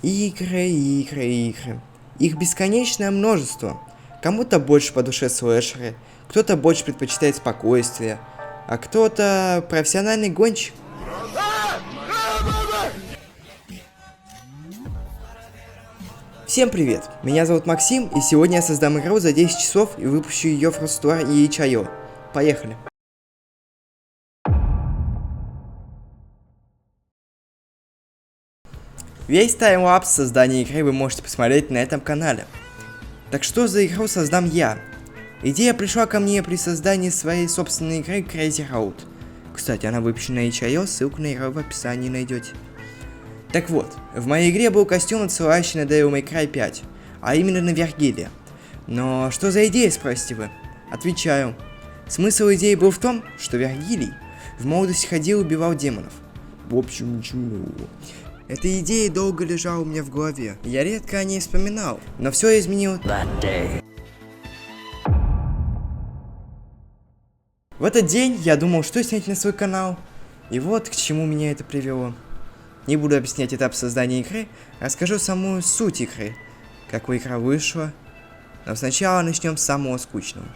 Игры, игры, игры. Их бесконечное множество. Кому-то больше по душе слэшеры, кто-то больше предпочитает спокойствие, а кто-то профессиональный гонщик. Всем привет, меня зовут Максим, и сегодня я создам игру за 10 часов и выпущу ее в Рустор и itch.io. Поехали. Весь таймлапс создания игры вы можете посмотреть на этом канале. Так что за игру создам я? Идея пришла ко мне при создании своей собственной игры Crazy Road. Кстати, она выпущена на itch.io, ссылку на игру в описании найдете. Так вот, в моей игре был костюм, отсылающий на Devil May Cry 5, а именно на Вергилия. Но что за идея, спросите вы? Отвечаю. Смысл идеи был в том, что Вергилий в молодости ходил и убивал демонов. В общем, ничего. Эта идея долго лежала у меня в голове. Я редко о ней вспоминал, но все изменило. В этот день я думал, что снять на свой канал. И вот к чему меня это привело. Не буду объяснять этап создания игры, расскажу саму суть игры, как игра вышла. Но сначала начнем с самого скучного.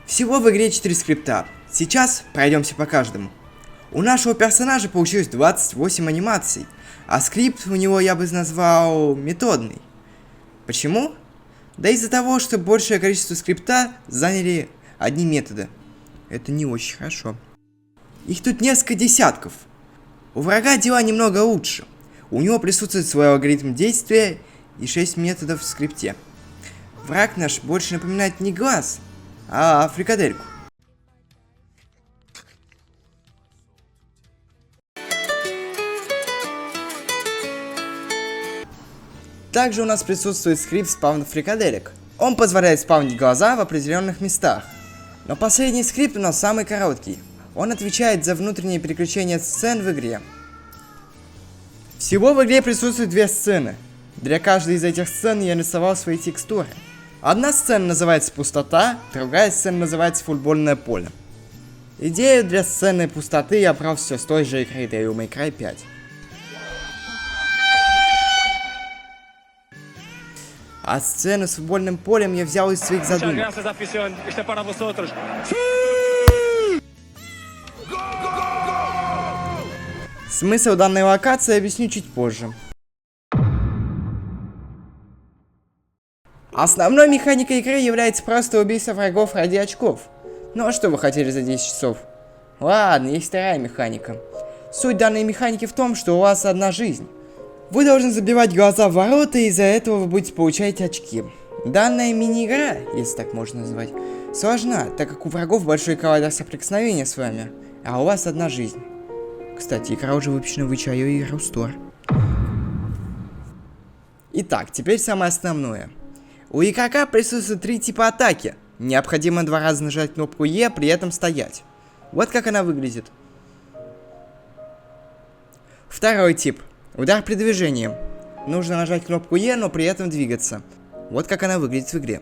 Всего в игре 4 скрипта. Сейчас пройдемся по каждому. У нашего персонажа получилось 28 анимаций, а скрипт у него я бы назвал методный. Почему? Да из-за того, что большее количество скрипта заняли одни методы. Это не очень хорошо. Их тут несколько десятков. У врага дела немного лучше. У него присутствует свой алгоритм действия и 6 методов в скрипте. Враг наш больше напоминает не глаз, а фрикадельку. Также у нас присутствует скрипт спавна фрикаделек. Он позволяет спавнить глаза в определенных местах. Но последний скрипт у нас самый короткий. Он отвечает за внутреннее переключение сцен в игре. Всего в игре присутствует 2 сцены. Для каждой из этих сцен я рисовал свои текстуры. Одна сцена называется пустота, другая сцена называется футбольное поле. Идею для сцены пустоты я брал все с той же игры Devil May Cry 5. А сцену с футбольным полем я взял из своих задумок. Смысл данной локации объясню чуть позже. Основной механикой игры является просто убийство врагов ради очков. Ну а что вы хотели за 10 часов? Ладно, есть вторая механика. Суть данной механики в том, что у вас одна жизнь. Вы должны забивать глаза в ворота, и из-за этого вы будете получать очки. Данная мини-игра, если так можно назвать, сложна, так как у врагов большой коллайдер соприкосновения с вами, а у вас одна жизнь. Кстати, игра уже выпущена в itch.io и Рустор. Итак, теперь самое основное. У игрока присутствует 3 типа атаки. Необходимо 2 раза нажать кнопку E, при этом стоять. Вот как она выглядит. Второй тип. Удар при движении. Нужно нажать кнопку E, но при этом двигаться. Вот как она выглядит в игре.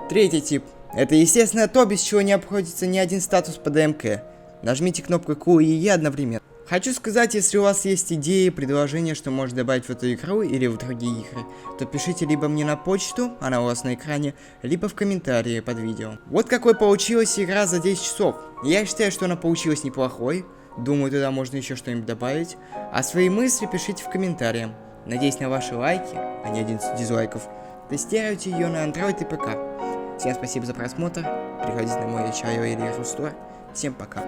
Третий тип. Это естественно то, без чего не обходится ни один статус по ДМК. Нажмите кнопку Q и E одновременно. Хочу сказать, если у вас есть идеи, предложения, что можно добавить в эту игру или в другие игры, то пишите либо мне на почту, она у вас на экране, либо в комментарии под видео. Вот какой получилась игра за 10 часов. Я считаю, что она получилась неплохой. Думаю, туда можно еще что-нибудь добавить. А свои мысли пишите в комментариях. Надеюсь на ваши лайки, а не 11 дизлайков. Тестируйте ее на Android и ПК. Всем спасибо за просмотр. Приходите на мой itch.io или Рустор. Всем пока.